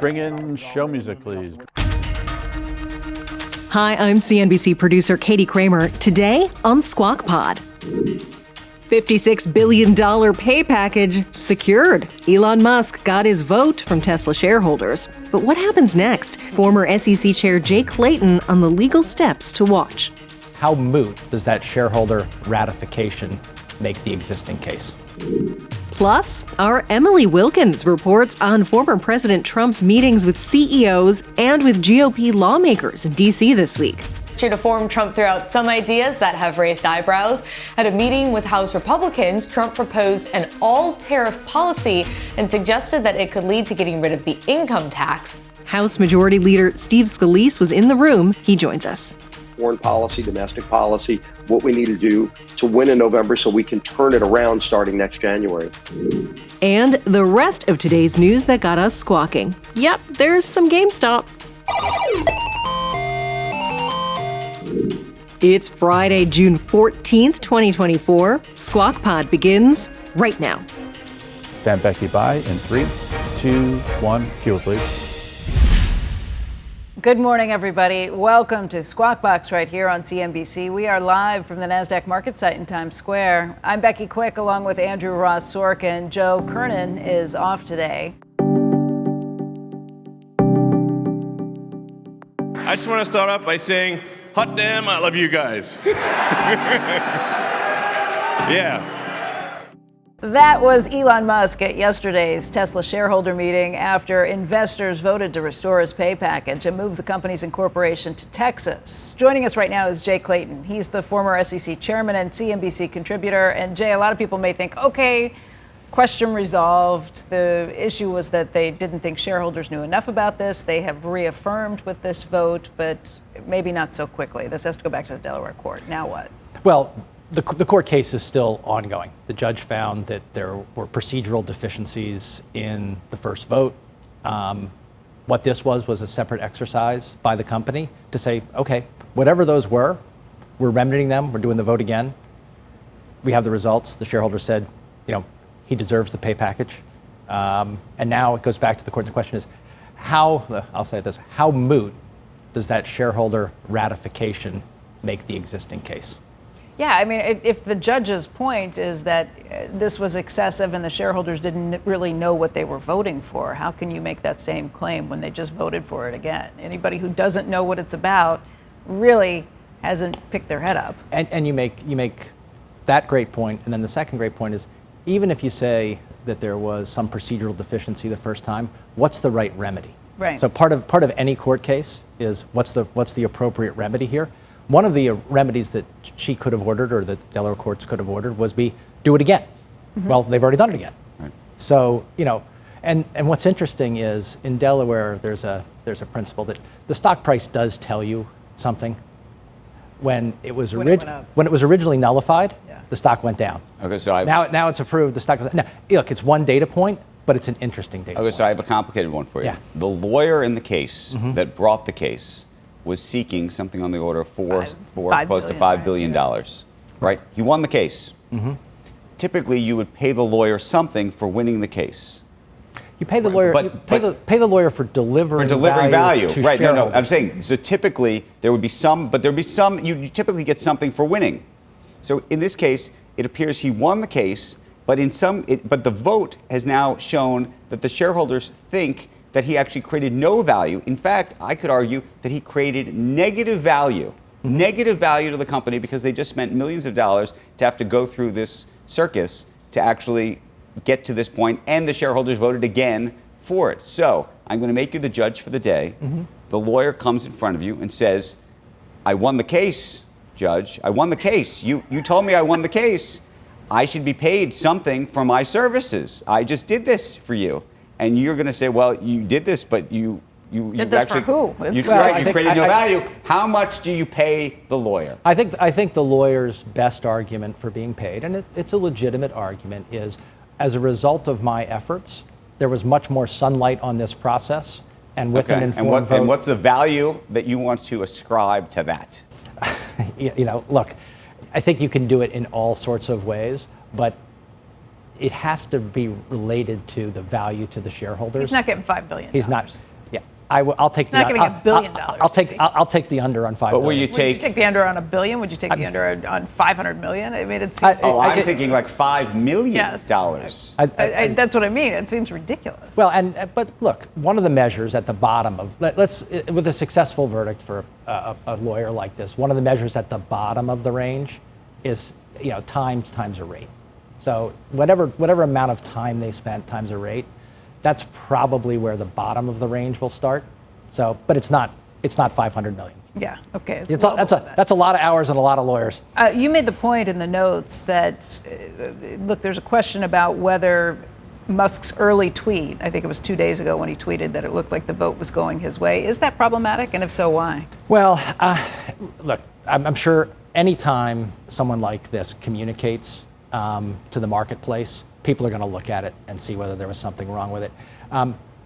Bring in show music, please. Hi, I'm CNBC producer Katie Kramer. Today on Squawk Pod. $56 billion pay package secured. Elon Musk got his vote from Tesla shareholders. But what happens next? Former SEC Chair Jay Clayton on the legal steps to watch. How moot does that shareholder ratification make the existing case? Plus, our Emily Wilkins reports on former President Trump's meetings with CEOs and with GOP lawmakers in D.C. this week. True to form, Trump threw out some ideas that have raised eyebrows. At a meeting with House Republicans, Trump proposed an all-tariff policy and suggested that it could lead to getting rid of the income tax. House Majority Leader Steve Scalise was in the room. He joins us. Foreign policy, domestic policy, what we need to do to win in November so we can turn it around starting next January. And the rest of today's news that got us squawking. Yep, there's some GameStop. It's Friday, June 14th, 2024. Squawk Pod begins right now. Stand Becky by in 3, 2, 1. Cue it, please. Good morning, everybody. Welcome to Squawk Box right here on CNBC. We are live from the NASDAQ market site in Times Square. I'm Becky Quick along with Andrew Ross Sorkin. Joe Kernan is off today. I just want to start off by saying, hot damn, I love you guys. Yeah. That was Elon Musk at yesterday's Tesla shareholder meeting after investors voted to restore his pay package and move the company's incorporation to Texas. Joining us right now is Jay Clayton. He's the former SEC chairman and CNBC contributor. And Jay, a lot of people may think, okay, question resolved. The issue was that they didn't think shareholders knew enough about this. They have reaffirmed with this vote, but maybe not so quickly. This has to go back to the Delaware court. Now what? Well, the court case is still ongoing. The judge found that there were procedural deficiencies in the first vote. What this was a separate exercise by the company to say, okay, whatever those were, we're remedying them. We're doing the vote again. We have the results. The shareholders said, he deserves the pay package. And now it goes back to the court. The question is, I'll say this, how moot does that shareholder ratification make the existing case? Yeah, I mean, if the judge's point is that this was excessive and the shareholders didn't really know what they were voting for, how can you make that same claim when they just voted for it again? Anybody who doesn't know what it's about really hasn't picked their head up. And you make that great point, and then the second great point is, even if you say that there was some procedural deficiency the first time, what's the right remedy? Right. So part of any court case is what's the appropriate remedy here? One of the remedies that she could have ordered, or that the Delaware courts could have ordered, was do it again. Mm-hmm. Well, they've already done it again. Right. So, and what's interesting is in Delaware, there's a principle that the stock price does tell you something. When it was originally nullified, the stock went down. Okay, so now it's approved. The stock goes. Now, look, it's one data point, but it's an interesting data point. Okay, so I have a complicated one for you. Yeah. The lawyer in the case that brought the case was seeking something on the order of close to $5 billion, right? He won the case. Mm-hmm. Typically, you would pay the lawyer something for winning the case. You pay the lawyer. Pay the lawyer for delivering value. To right? shareholders. No. I'm saying so. Typically, there would be some, but there'd be some. You typically get something for winning. So in this case, it appears he won the case, but but the vote has now shown that the shareholders think that he actually created no value. In fact, I could argue that he created negative value to the company because they just spent millions of dollars to have to go through this circus to actually get to this point, and the shareholders voted again for it. So I'm going to make you the judge for the day. Mm-hmm. The lawyer comes in front of you and says, I won the case, Judge. I won the case. You told me I won the case. I should be paid something for my services. I just did this for you. And you're going to say, well, you did this, but you did this actually, for who? you created no value. How much do you pay the lawyer? I think the lawyer's best argument for being paid, and it's a legitimate argument, is as a result of my efforts, there was much more sunlight on this process, and with an informed vote. And what's the value that you want to ascribe to that? Look, I think you can do it in all sorts of ways, but it has to be related to the value to the shareholders. He's not getting $5 billion. He's not. Yeah, I'll take the. Not getting $1 billion. I'll take the under on $5 billion. But will you Would you take the under on $1 billion? Would you take the under on $500 million? I mean, it seems. I'm thinking like $5 million. Yes. That's what I mean. It seems ridiculous. Well, but look, one of the measures at the bottom of with a successful verdict for a lawyer like this, one of the measures at the bottom of the range is times a rate. So whatever amount of time they spent times a rate, that's probably where the bottom of the range will start. So, but it's not 500 million. Yeah. Okay. That's a lot of hours and a lot of lawyers. You made the point in the notes that look, there's a question about whether Musk's early tweet, I think it was 2 days ago when he tweeted that it looked like the vote was going his way. Is that problematic? And if so, why? Well, look, I'm sure anytime someone like this communicates to the marketplace, people are going to look at it and see whether there was something wrong with it.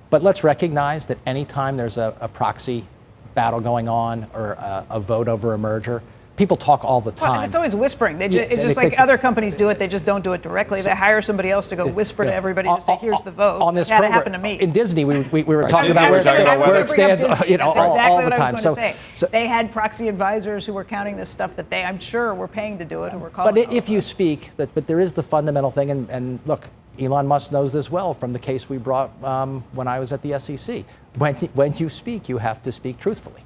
But let's recognize that anytime there's a proxy battle going on or a vote over a merger, people talk all the time. Well, it's always whispering. It's just like other companies do it. They just don't do it directly. They hire somebody else to go whisper to everybody to say, here's the vote. On this that program, happened to me. In Disney, we were talking Disney, about where it stands That's all exactly the what time. I was going to say. They had proxy advisors who were counting this stuff that I'm sure, were paying to do it, who were calling. But if you speak, but there is the fundamental thing, and look, Elon Musk knows this well from the case we brought when I was at the SEC. When you speak, you have to speak truthfully.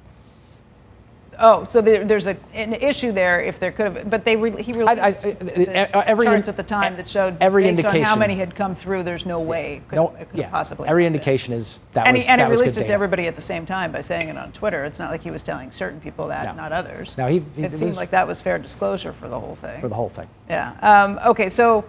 Oh, so there's an issue there if there could have, but he released charts at the time that showed based on how many had come through, there's no way it could possibly. Every indication is that and was he that was released good it to data. everybody at the same time by saying it on Twitter. It's not like he was telling certain people that, not others. No, it seemed like that was fair disclosure for the whole thing. For the whole thing. Yeah. Okay, so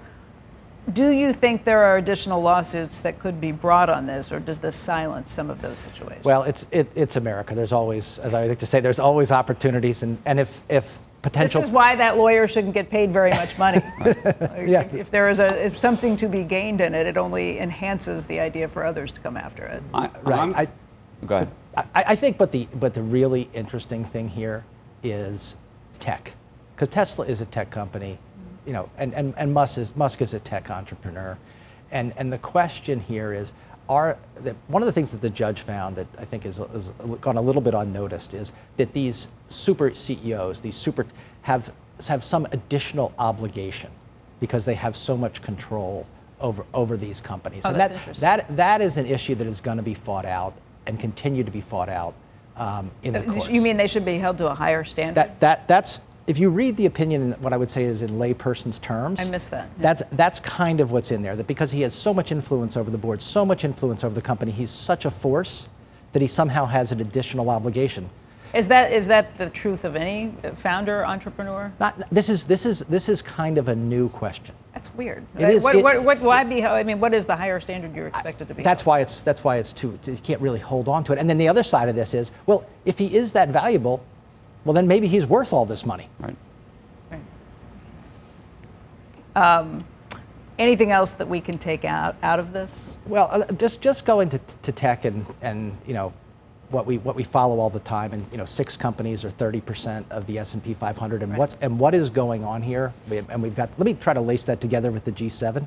do you think there are additional lawsuits that could be brought on this, or does this silence some of those situations? Well, it's America. There's always, as I like to say, there's always opportunities, and if potential. This is why that lawyer shouldn't get paid very much money. If there is if something to be gained in it, it only enhances the idea for others to come after it. Go ahead. I think, but the really interesting thing here is tech, because Tesla is a tech company. And Musk is a tech entrepreneur, and the question here is, one of the things that the judge found that I think is gone a little bit unnoticed is that these super CEOs, have some additional obligation because they have so much control over these companies, and that is an issue that is going to be fought out and continue to be fought out in the courts. You mean they should be held to a higher standard? That's. If you read the opinion, what I would say is in layperson's terms. I missed that. Yeah. That's kind of what's in there. That because he has so much influence over the board, so much influence over the company, he's such a force that he somehow has an additional obligation. Is that the truth of any founder, entrepreneur? This is kind of a new question. That's weird. It is. Why be? I mean, what is the higher standard you're expected to be? That's why it's too. You can't really hold on to it. And then the other side of this is, well, if he is that valuable, well, then maybe he's worth all this money. Right. Anything else that we can take out of this? Well, just go into tech and what we follow all the time, and 6 companies are 30% of the S&P 500, and what is going on here? And we've got. Let me try to lace that together with the G7.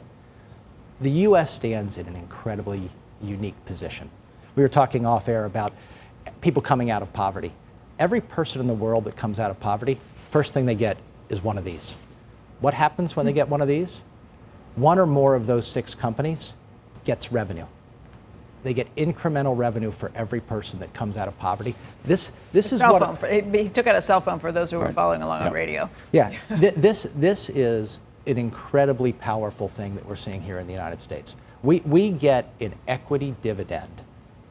The U.S. stands in an incredibly unique position. We were talking off air about people coming out of poverty. Every person in the world that comes out of poverty, first thing they get is one of these. What happens when they get one of these? One or more of those 6 companies gets revenue. They get incremental revenue for every person that comes out of poverty. This is what he took out a cell phone for those who were following along on radio. Yeah, this is an incredibly powerful thing that we're seeing here in the United States. We get an equity dividend.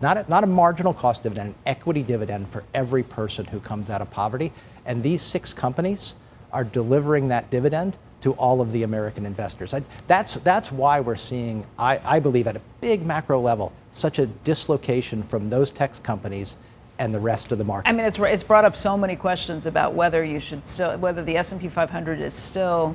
Not a marginal cost dividend, an equity dividend for every person who comes out of poverty. And these 6 companies are delivering that dividend to all of the American investors. That's why we're seeing, I believe, at a big macro level, such a dislocation from those tech companies and the rest of the market. I mean, it's brought up so many questions about whether the S&P 500 is still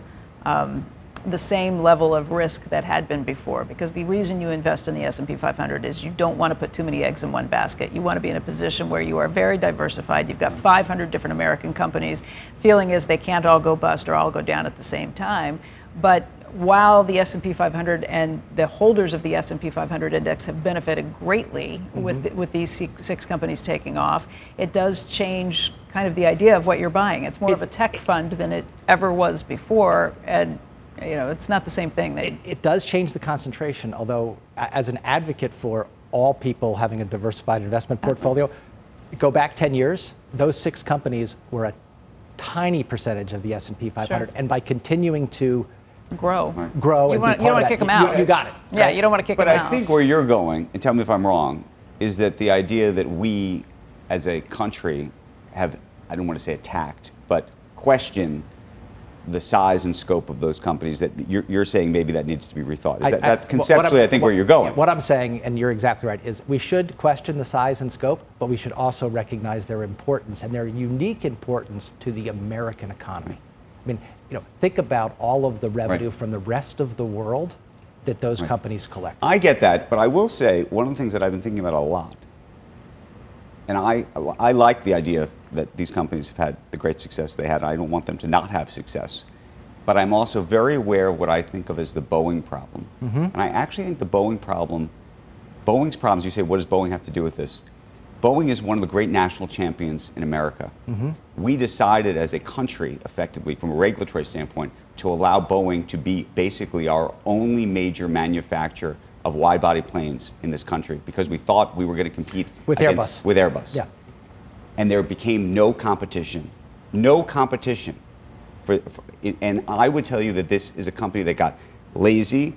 the same level of risk that had been before, because the reason you invest in the S&P 500 is you don't want to put too many eggs in one basket. You want to be in a position where you are very diversified. You've got 500 different American companies. Feeling is they can't all go bust or all go down at the same time. But while the S&P 500 and the holders of the S&P 500 index have benefited greatly with these six companies taking off, it does change kind of the idea of what you're buying. It's more of a tech fund than it ever was before, and it's not the same thing. It does change the concentration, although as an advocate for all people having a diversified investment portfolio, go back 10 years, those six companies were a tiny percentage of the S&P 500, Sure. and by continuing to grow. You don't want to kick them out. You got it. Yeah, right? you don't want to kick them But out. I think where you're going, and tell me if I'm wrong, is that the idea that we as a country have, I don't want to say attacked, but questioned the size and scope of those companies, that you're saying maybe that needs to be rethought. That's conceptually, I think, where you're going. What I'm saying, and you're exactly right, is we should question the size and scope, but we should also recognize their importance and their unique importance to the American economy. I mean, think about all of the revenue from the rest of the world that those companies collect. I get that, but I will say one of the things that I've been thinking about a lot, and I like the idea that these companies have had the great success they had. I don't want them to not have success. But I'm also very aware of what I think of as the Boeing problem. And I actually think the Boeing's problems, you say, what does Boeing have to do with this? Boeing is one of the great national champions in America. We decided as a country, effectively, from a regulatory standpoint, to allow Boeing to be basically our only major manufacturer of wide-body planes in this country, because we thought we were going to compete with Airbus. With Airbus. Yeah. And there became no competition. No competition. And I would tell you that this is a company that got lazy,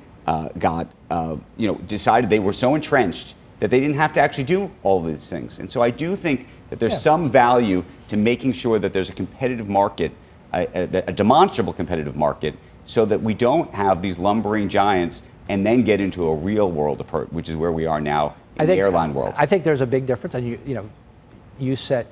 decided they were so entrenched that they didn't have to actually do all of these things. And so I do think that there's some value to making sure that there's a competitive market, a demonstrable competitive market, so that we don't have these lumbering giants and then get into a real world of hurt, which is where we are now in the airline world. I think there's a big difference, and you set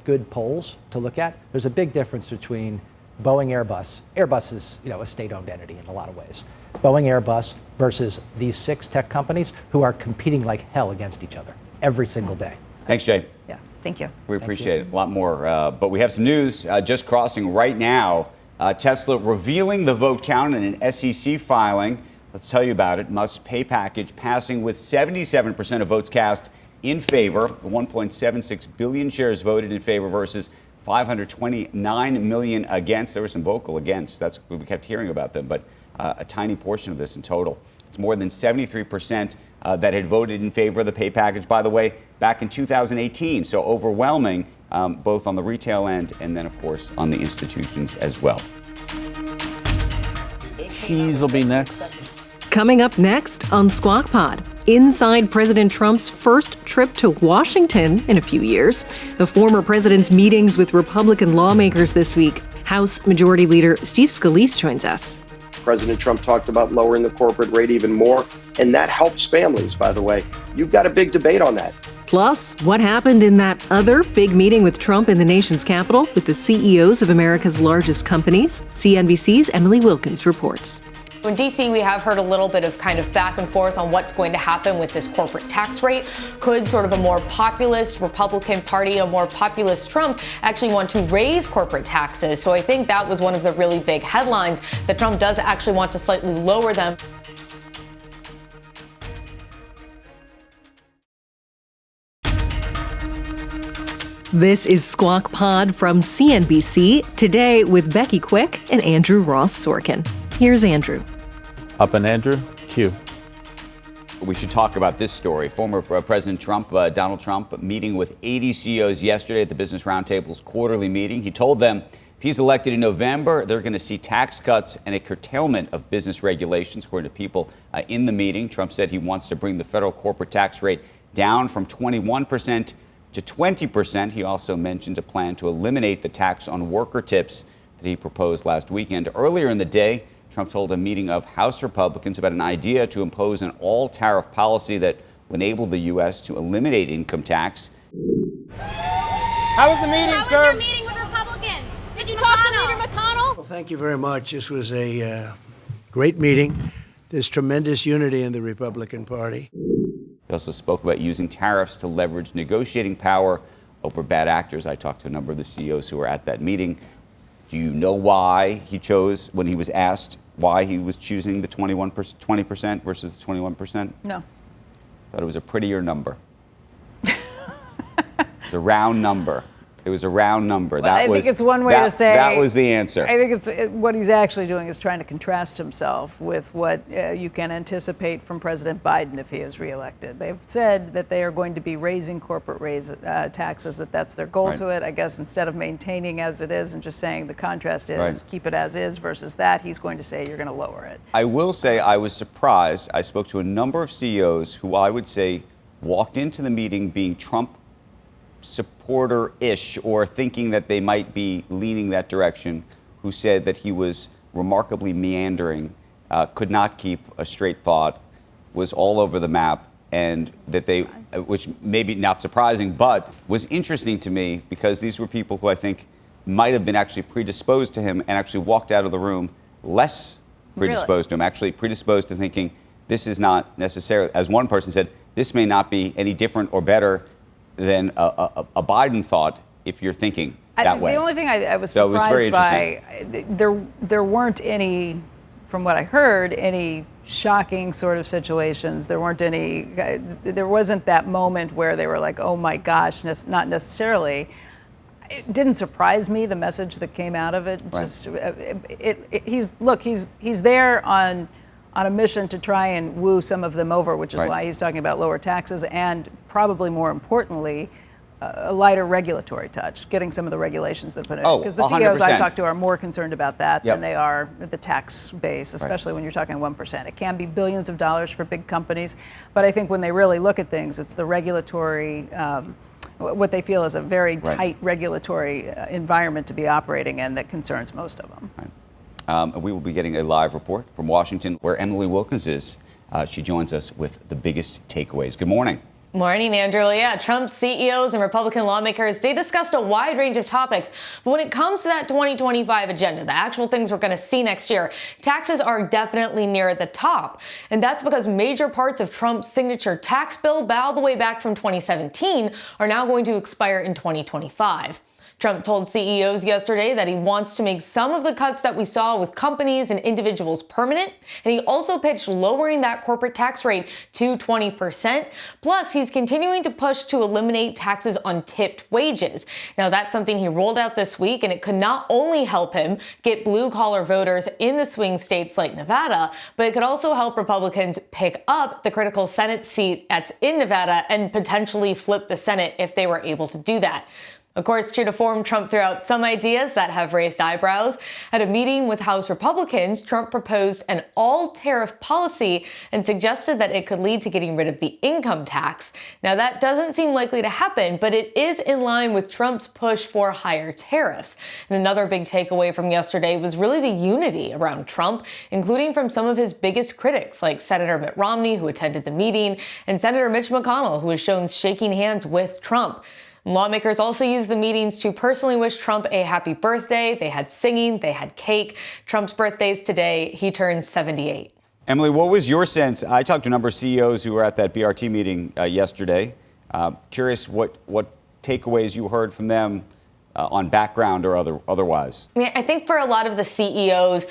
good polls to look at. There's a big difference between Boeing, Airbus. Airbus is a state-owned entity in a lot of ways. Boeing, Airbus versus these six tech companies who are competing like hell against each other every single day. Thanks, Jay. Yeah, thank you. We appreciate it. A lot more. But we have some news just crossing right now. Tesla revealing the vote count in an SEC filing. Let's tell you about it. Musk's pay package passing with 77% of votes cast in favor. 1.76 billion shares voted in favor versus 529 million against. There were some vocal against. That's what we kept hearing about them, but a tiny portion of this in total. It's more than 73% that had voted in favor of the pay package, by the way, back in 2018. So overwhelming, both on the retail end and then, of course, on the institutions as well. Cheese will be next. Coming up next on Squawk Pod, inside President Trump's first trip to Washington in a few years, the former president's meetings with Republican lawmakers this week. House Majority Leader Steve Scalise joins us. President Trump talked about lowering the corporate rate even more, and that helps families, by the way. You've got a big debate on that. Plus, what happened in that other big meeting with Trump in the nation's capital with the CEOs of America's largest companies? CNBC's Emily Wilkins reports. In D.C., we have heard a little bit of kind of back and forth on what's going to happen with this corporate tax rate. Could sort of a more populist Republican Party, a more populist Trump, actually want to raise corporate taxes? So I think that was one of the really big headlines, that Trump does actually want to slightly lower them. This is Squawk Pod from CNBC, today with Becky Quick and Andrew Ross Sorkin. Here's Andrew. Up and Andrew, Q. We should talk about this story. Former President Trump, Donald Trump, meeting with 80 CEOs yesterday at the Business Roundtable's quarterly meeting. He told them if he's elected in November, they're going to see tax cuts and a curtailment of business regulations, according to people in the meeting. Trump said he wants to bring the federal corporate tax rate down from 21% to 20%. He also mentioned a plan to eliminate the tax on worker tips that he proposed last weekend. Earlier in the day, Trump told a meeting of House Republicans about an idea to impose an all-tariff policy that would enable the U.S. to eliminate income tax. How was the meeting, sir? How was your meeting with Republicans? Did you talk to Leader McConnell? Well, thank you very much. This was a great meeting. There's tremendous unity in the Republican Party. He also spoke about using tariffs to leverage negotiating power over bad actors. I talked to a number of the CEOs who were at that meeting. Do you know why he chose, when he was asked why he was choosing the 20% versus the 21%? No. Thought it was a prettier number. It was a round number. It was a round number. Well, I think it's one way to say that was the answer. I think what he's actually doing is trying to contrast himself with what you can anticipate from President Biden if he is reelected. They've said that they are going to be raising corporate taxes, that's their goal to it. I guess instead of maintaining as it is and just saying the contrast is keep it as is versus that, he's going to say you're going to lower it. I will say I was surprised. I spoke to a number of CEOs who I would say walked into the meeting being Trump supporter-ish or thinking that they might be leaning that direction, who said that he was remarkably meandering, could not keep a straight thought, was all over the map, and that they, which maybe not surprising, but was interesting to me because these were people who I think might have been actually predisposed to him and actually walked out of the room less predisposed to him, actually predisposed to thinking this is not necessarily, as one person said, this may not be any different or better than a Biden thought if you're thinking that way. The only thing I was surprised by, there weren't any, from what I heard, any shocking sort of situations. There weren't any, there wasn't that moment where they were like, oh my gosh, not necessarily. It didn't surprise me, the message that came out of it. Just he's there on a mission to try and woo some of them over, which is why he's talking about lower taxes and probably more importantly, a lighter regulatory touch, getting some of the regulations that put in. Because the CEOs I talk to are more concerned about that than they are the tax base, especially when you're talking 1%. It can be billions of dollars for big companies, but I think when they really look at things, it's the regulatory, what they feel is a very tight regulatory environment to be operating in that concerns most of them. We will be getting a live report from Washington where Emily Wilkins is. She joins us with the biggest takeaways. Good morning. Morning, Andrew. Yeah, Trump's CEOs and Republican lawmakers, they discussed a wide range of topics. But when it comes to that 2025 agenda, the actual things we're going to see next year, taxes are definitely near the top. And that's because major parts of Trump's signature tax bill, all the way back from 2017, are now going to expire in 2025. Trump told CEOs yesterday that he wants to make some of the cuts that we saw with companies and individuals permanent, and he also pitched lowering that corporate tax rate to 20%. Plus, he's continuing to push to eliminate taxes on tipped wages. Now, that's something he rolled out this week, and it could not only help him get blue-collar voters in the swing states like Nevada, but it could also help Republicans pick up the critical Senate seat that's in Nevada and potentially flip the Senate if they were able to do that. Of course, true to form, Trump threw out some ideas that have raised eyebrows. At a meeting with House Republicans, Trump proposed an all-tariff policy and suggested that it could lead to getting rid of the income tax. Now, that doesn't seem likely to happen, but it is in line with Trump's push for higher tariffs. And another big takeaway from yesterday was really the unity around Trump, including from some of his biggest critics, like Senator Mitt Romney, who attended the meeting, and Senator Mitch McConnell, who was shown shaking hands with Trump. Lawmakers also used the meetings to personally wish Trump a happy birthday. They had singing, they had cake. Trump's birthday's today. He turned 78. Emily, what was your sense? I talked to a number of CEOs who were at that BRT meeting yesterday. Curious what takeaways you heard from them on background or otherwise? I mean, I think for a lot of the CEOs,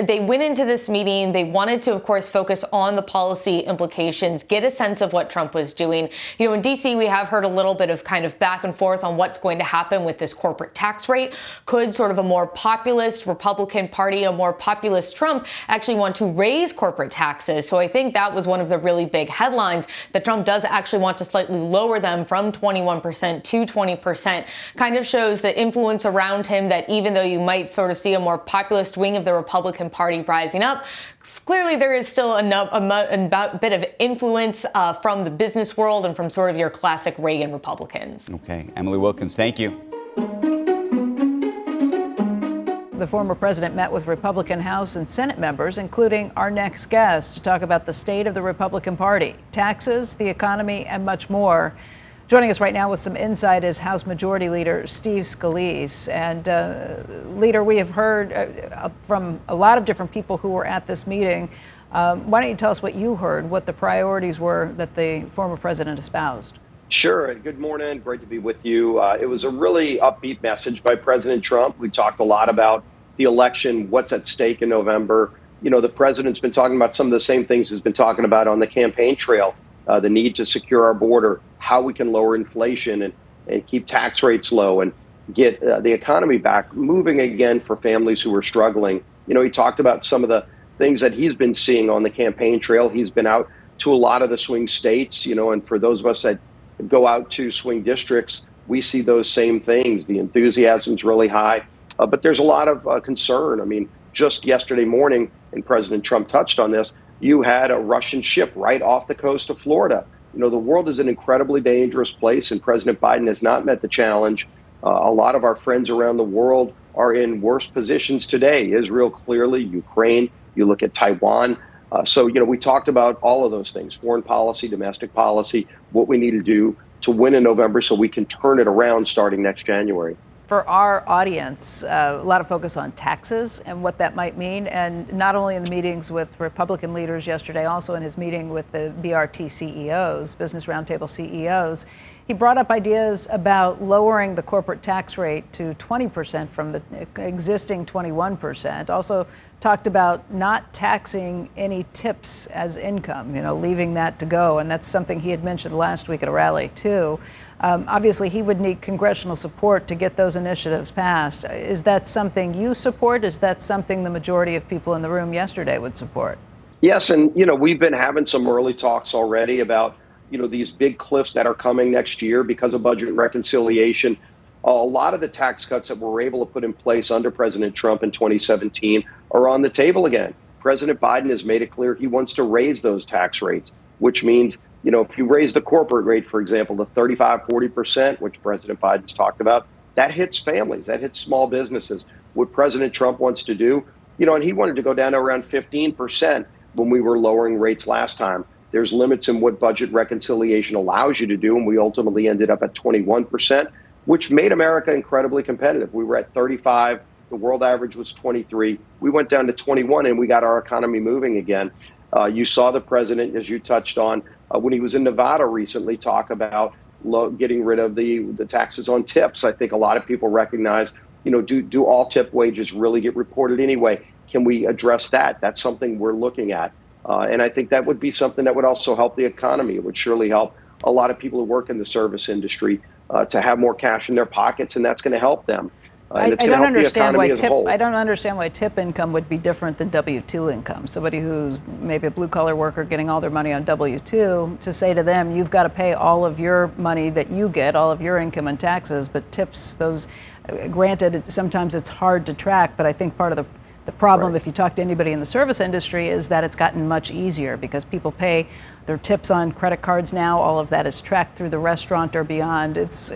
they went into this meeting, they wanted to, of course, focus on the policy implications, get a sense of what Trump was doing. You know, in D.C., we have heard a little bit of kind of back and forth on what's going to happen with this corporate tax rate. Could sort of a more populist Republican Party, a more populist Trump, actually want to raise corporate taxes? So I think that was one of the really big headlines, that Trump does actually want to slightly lower them from 21% to 20%. Kind of shows the influence around him, that even though you might sort of see a more populist wing of the Republican Party rising up, clearly there is still a bit of influence from the business world and from sort of your classic Reagan Republicans. Okay. Emily Wilkins, thank you. The former president met with Republican House and Senate members, including our next guest, to talk about the state of the Republican Party, taxes, the economy, and much more. Joining us right now with some insight is House Majority Leader Steve Scalise. And Leader, we have heard from a lot of different people who were at this meeting. Why don't you tell us what you heard, what the priorities were that the former president espoused? Sure. Good morning. Great to be with you. It was a really upbeat message by President Trump. We talked a lot about the election, what's at stake in November, the president's been talking about some of the same things he's been talking about on the campaign trail, the need to secure our border, how we can lower inflation and keep tax rates low and get the economy back moving again for families who are struggling. He talked about some of the things that he's been seeing on the campaign trail. He's been out to a lot of the swing states, and for those of us that go out to swing districts, we see those same things. The enthusiasm's really high, but there's a lot of concern. I mean, just yesterday morning, and President Trump touched on this, you had a Russian ship right off the coast of Florida. The world is an incredibly dangerous place, and President Biden has not met the challenge. A lot of our friends around the world are in worse positions today. Israel, clearly, Ukraine, you look at Taiwan. So we talked about all of those things, foreign policy, domestic policy, what we need to do to win in November so we can turn it around starting next January. For our audience, a lot of focus on taxes and what that might mean, and not only in the meetings with Republican leaders yesterday, also in his meeting with the BRT CEOs, Business Roundtable CEOs, he brought up ideas about lowering the corporate tax rate to 20% from the existing 21%. Also talked about not taxing any tips as income, leaving that to go. And that's something he had mentioned last week at a rally, too. Obviously, he would need congressional support to get those initiatives passed. Is that something you support? Is that something the majority of people in the room yesterday would support? Yes, and we've been having some early talks already about these big cliffs that are coming next year because of budget reconciliation. A lot of the tax cuts that we're able to put in place under President Trump in 2017 are on the table again. President Biden has made it clear he wants to raise those tax rates, which means if you raise the corporate rate, for example, to 35-40%, which President Biden's talked about, that hits families, that hits small businesses. What President Trump wants to do, and he wanted to go down to around 15% when we were lowering rates last time. There's limits in what budget reconciliation allows you to do, and we ultimately ended up at 21%, which made America incredibly competitive. We were at 35. The world average was 23. We went down to 21, and we got our economy moving again. You saw the president, as you touched on, when he was in Nevada recently, talk about getting rid of the taxes on tips. I think a lot of people recognize, do all tip wages really get reported anyway? Can we address that? That's something we're looking at. And I think that would be something that would also help the economy. It would surely help a lot of people who work in the service industry to have more cash in their pockets, and that's going to help them. And it's going to help the economy as a whole. I don't understand why tip income would be different than W-2 income. Somebody who's maybe a blue-collar worker getting all their money on W-2, to say to them, you've got to pay all of your money that you get, all of your income and taxes, but tips, those, granted, sometimes it's hard to track, but I think part of the problem, if you talk to anybody in the service industry, is that it's gotten much easier because people pay their tips on credit cards now. All of that is tracked through the restaurant or beyond. It's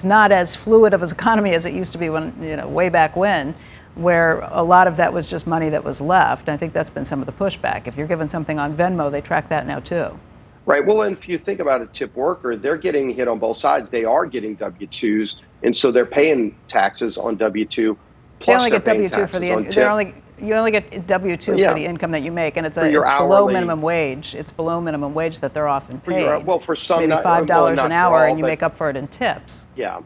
not as fluid of an economy as it used to be when, way back when, where a lot of that was just money that was left. I think that's been some of the pushback. If you're given something on Venmo, they track that now too. Right. Well, and if you think about a tip worker, they're getting hit on both sides. They are getting W-2s, and so they're paying taxes on W-2. They only get W-2 for the you only get W-2 for the income that you make, and it's below minimum wage. It's below minimum wage that they're often paid. For some, maybe $5 an hour, and you make up for it in tips. Yeah,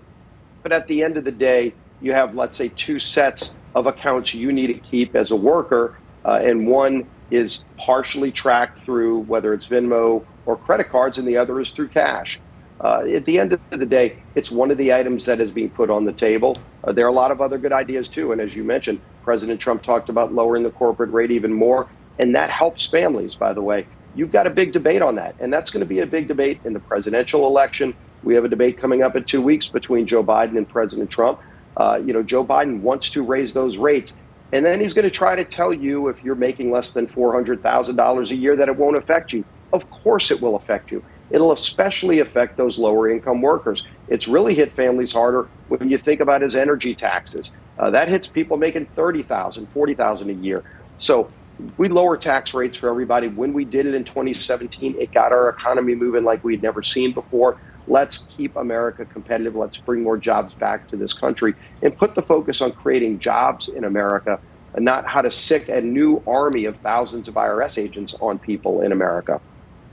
but at the end of the day, you have, let's say, two sets of accounts you need to keep as a worker, and one is partially tracked through whether it's Venmo or credit cards, and the other is through cash. At the end of the day, it's one of the items that is being put on the table. There are a lot of other good ideas, too. And as you mentioned, President Trump talked about lowering the corporate rate even more. And that helps families, by the way. You've got a big debate on that. And that's going to be a big debate in the presidential election. We have a debate coming up in 2 weeks between Joe Biden and President Trump. Joe Biden wants to raise those rates. And then he's going to try to tell you, if you're making less than $400,000 a year, that it won't affect you. Of course it will affect you. It'll especially affect those lower income workers. It's really hit families harder when you think about his energy taxes. That hits people making $30,000, $40,000 a year. So we lower tax rates for everybody. When we did it in 2017, it got our economy moving like we'd never seen before. Let's keep America competitive. Let's bring more jobs back to this country and put the focus on creating jobs in America and not how to sick a new army of thousands of IRS agents on people in America.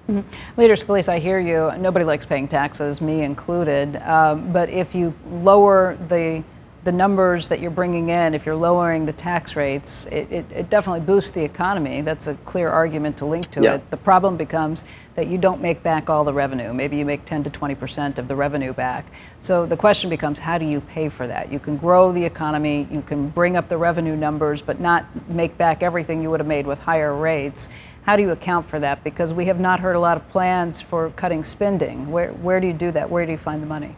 Mm-hmm. Leader Scalise, I hear you. Nobody likes paying taxes, me included. But if you lower the the numbers that you're bringing in, if you're lowering the tax rates, it definitely boosts the economy. That's a clear argument to link to it. The problem becomes that you don't make back all the revenue. Maybe you make 10 to 20% of the revenue back. So the question becomes, how do you pay for that? You can grow the economy, you can bring up the revenue numbers, but not make back everything you would have made with higher rates. How do you account for that? Because we have not heard a lot of plans for cutting spending. Where do you do that? Where do you find the money?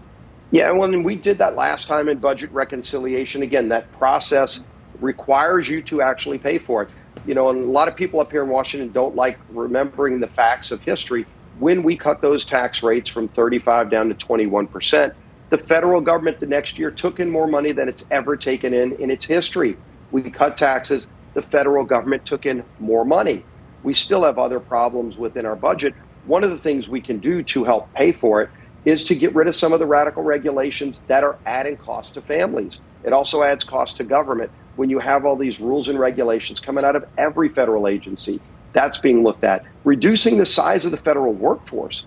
Yeah, well, and we did that last time in budget reconciliation. Again, that process requires you to actually pay for it. You know, and a lot of people up here in Washington don't like remembering the facts of history. When we cut those tax rates from 35 down to 21%, the federal government the next year took in more money than it's ever taken in its history. We cut taxes, the federal government took in more money. We still have other problems within our budget. One of the things we can do to help pay for it is to get rid of some of the radical regulations that are adding cost to families. It also adds cost to government when you have all these rules and regulations coming out of every federal agency. That's being looked at. Reducing the size of the federal workforce.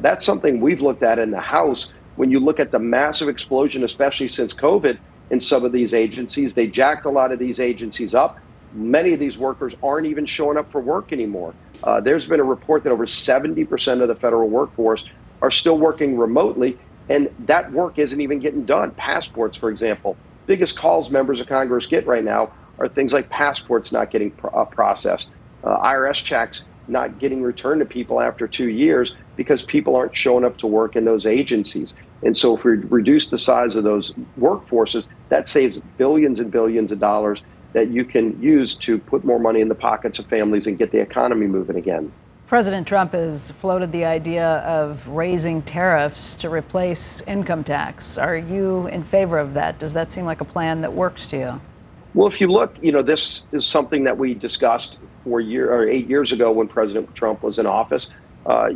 That's something we've looked at in the House. When you look at the massive explosion, especially since COVID, in some of these agencies, they jacked a lot of these agencies up. Many of these workers aren't even showing up for work anymore. There's been a report that over 70% of the federal workforce are still working remotely, and that work isn't even getting done. Passports, for example, biggest calls members of Congress get right now are things like passports not getting processed, IRS checks not getting returned to people after 2 years because people aren't showing up to work in those agencies. And so if we reduce the size of those workforces, that saves billions and billions of dollars that you can use to put more money in the pockets of families and get the economy moving again. President Trump has floated the idea of raising tariffs to replace income tax. Are you in favor of that? Does that seem like a plan that works to you? Well, if you look, this is something that we discussed 8 years ago when President Trump was in office.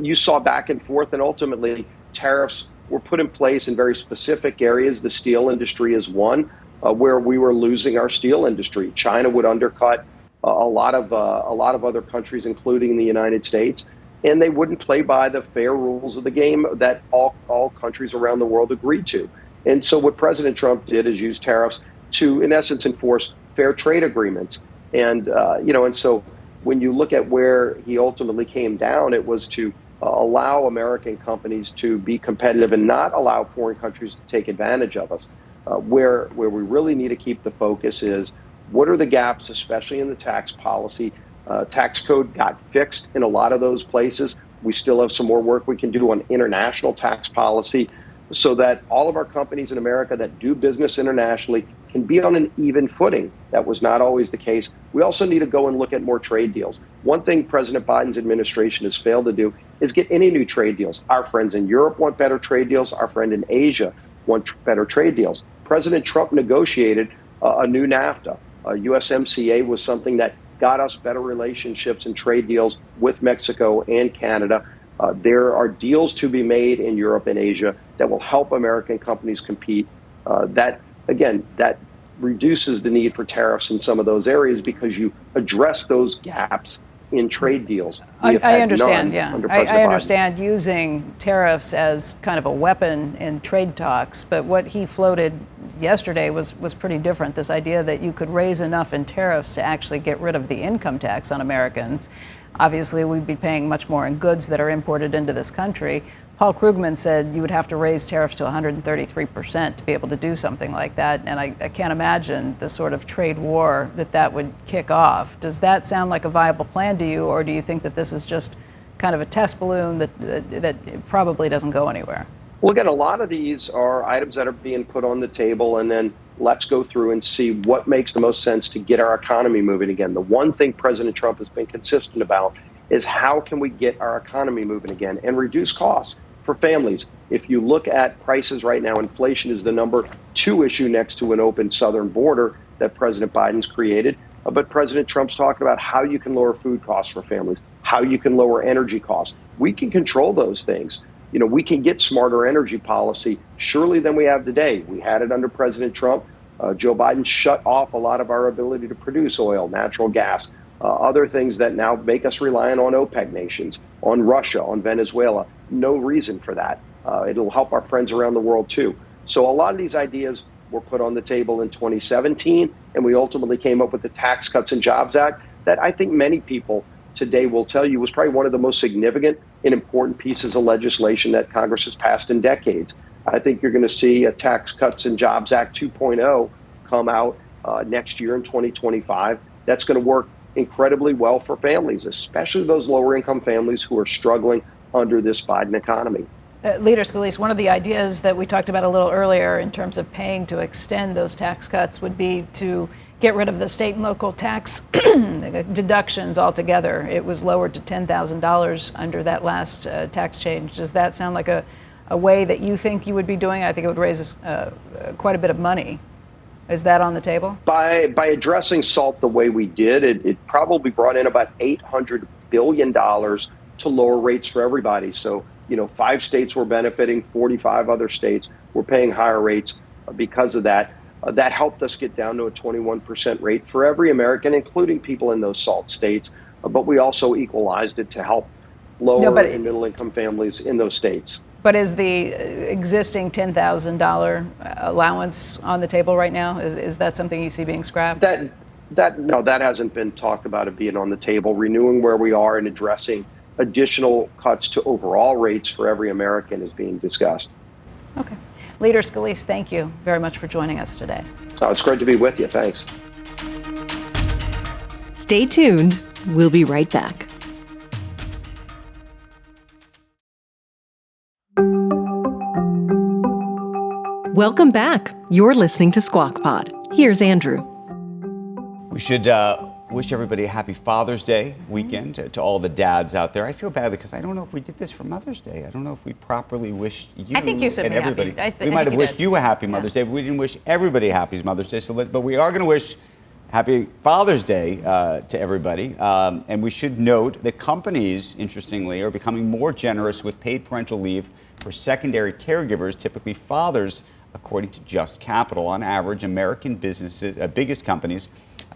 You saw back and forth, and ultimately tariffs were put in place in very specific areas. The steel industry is one where we were losing our steel industry. China would undercut a lot of other countries, including the United States, and they wouldn't play by the fair rules of the game that all countries around the world agreed to. And so what President Trump did is use tariffs to, in essence, enforce fair trade agreements. And and so when you look at where he ultimately came down, it was to allow American companies to be competitive and not allow foreign countries to take advantage of us. Where we really need to keep the focus is, what are the gaps, especially in the tax policy? Tax code got fixed in a lot of those places. We still have some more work we can do on international tax policy so that all of our companies in America that do business internationally can be on an even footing. That was not always the case. We also need to go and look at more trade deals. One thing President Biden's administration has failed to do is get any new trade deals. Our friends in Europe want better trade deals. Our friend in Asia want better trade deals. President Trump negotiated a new NAFTA. USMCA was something that got us better relationships and trade deals with Mexico and Canada. There are deals to be made in Europe and Asia that will help American companies compete. That reduces the need for tariffs in some of those areas because you address those gaps in trade deals. I understand, I understand using tariffs as kind of a weapon in trade talks, but what he floated yesterday was pretty different. This idea that you could raise enough in tariffs to actually get rid of the income tax on Americans. Obviously, we'd be paying much more in goods that are imported into this country. Paul Krugman said you would have to raise tariffs to 133% to be able to do something like that. And I can't imagine the sort of trade war that would kick off. Does that sound like a viable plan to you, or do you think that this is just kind of a test balloon that probably doesn't go anywhere? Well, again, a lot of these are items that are being put on the table, and then let's go through and see what makes the most sense to get our economy moving again. The one thing President Trump has been consistent about is how can we get our economy moving again and reduce costs for families. If you look at prices right now, inflation is the number 2 issue next to an open southern border that President Biden's created. But President Trump's talking about how you can lower food costs for families, how you can lower energy costs. We can control those things. We can get smarter energy policy surely than we have today. We had it under President Trump. Joe Biden shut off a lot of our ability to produce oil, natural gas, other things that now make us reliant on OPEC nations, on Russia, on Venezuela. No reason for that. It'll help our friends around the world, too. So a lot of these ideas were put on the table in 2017, and we ultimately came up with the Tax Cuts and Jobs Act that I think many people today will tell you was probably one of the most significant and important pieces of legislation that Congress has passed in decades. I think you're going to see a Tax Cuts and Jobs Act 2.0 come out next year in 2025. That's going to work incredibly well for families, especially those lower income families who are struggling under this Biden economy. Leader Scalise, one of the ideas that we talked about a little earlier in terms of paying to extend those tax cuts would be to get rid of the state and local tax deductions altogether. It was lowered to $10,000 under that last tax change. Does that sound like a way that you think you would be doing? I think it would raise quite a bit of money. Is that on the table? By addressing SALT the way we did, it probably brought in about $800 billion to lower rates for everybody. So, 5 states were benefiting, 45 other states were paying higher rates because of that. That helped us get down to a 21% rate for every American, including people in those SALT states. But we also equalized it to help lower and middle income families in those states. But is the existing $10,000 allowance on the table right now? Is that something you see being scrapped? No, that hasn't been talked about it being on the table. Renewing where we are and addressing additional cuts to overall rates for every American is being discussed. Okay. Leader Scalise, thank you very much for joining us today. It's great to be with you. Thanks. Stay tuned. We'll be right back. Welcome back. You're listening to Squawk Pod. Here's Andrew. We should wish everybody a happy Father's Day weekend to all the dads out there. I feel badly because I don't know if we did this for Mother's Day. I don't know if we properly wished you I think you said and everybody. Happy. We might have wished you a happy Mother's Day, but we didn't wish everybody a happy Mother's Day. But we are going to wish happy Father's Day to everybody. And we should note that companies, interestingly, are becoming more generous with paid parental leave for secondary caregivers, typically fathers, according to Just Capital. On average, American businesses, biggest companies,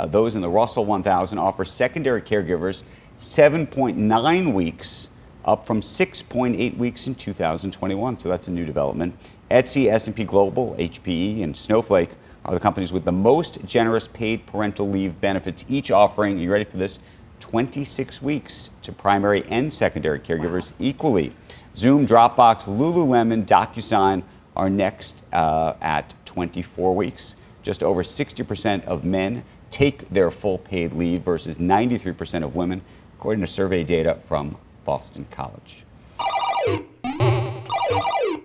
those in the Russell 1000, offer secondary caregivers 7.9 weeks, up from 6.8 weeks in 2021. So that's a new development. Etsy, S&P Global, HPE, and Snowflake are the companies with the most generous paid parental leave benefits, each offering, you ready for this, 26 weeks to primary and secondary caregivers equally. Zoom, Dropbox, Lululemon, DocuSign are next at 24 weeks. Just over 60% of men take their full paid leave versus 93% of women, according to survey data from Boston College.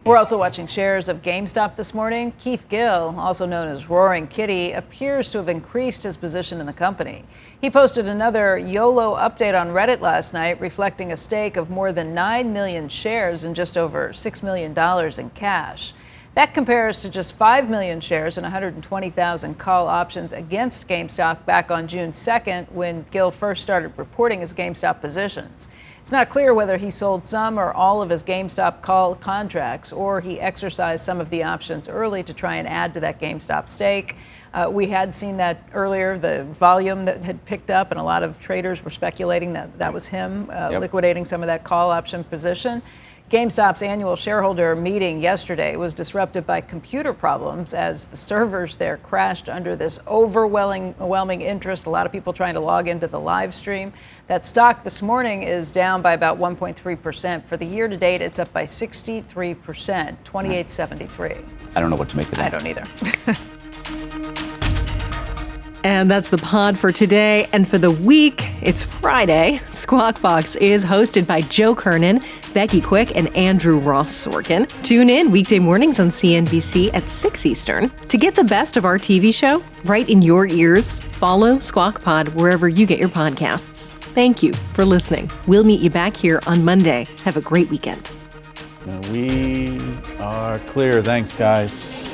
We're also watching shares of GameStop this morning. Keith Gill, also known as Roaring Kitty, appears to have increased his position in the company. He posted another YOLO update on Reddit last night, reflecting a stake of more than 9 million shares and just over $6 million in cash. That compares to just 5 million shares and 120,000 call options against GameStop back on June 2nd when Gill first started reporting his GameStop positions. It's not clear whether he sold some or all of his GameStop call contracts or he exercised some of the options early to try and add to that GameStop stake. We had seen that earlier, the volume that had picked up, and a lot of traders were speculating that that was him liquidating some of that call option position. GameStop's annual shareholder meeting yesterday was disrupted by computer problems as the servers there crashed under this overwhelming interest. A lot of people trying to log into the live stream. That stock this morning is down by about 1.3%. For the year to date, it's up by 63%, 28.73. I don't know what to make of that. I don't either. And that's the pod for today. And for the week, it's Friday. Squawk Box is hosted by Joe Kernan, Becky Quick, and Andrew Ross Sorkin. Tune in weekday mornings on CNBC at 6 Eastern. To get the best of our TV show right in your ears, follow Squawk Pod wherever you get your podcasts. Thank you for listening. We'll meet you back here on Monday. Have a great weekend. We are clear. Thanks, guys.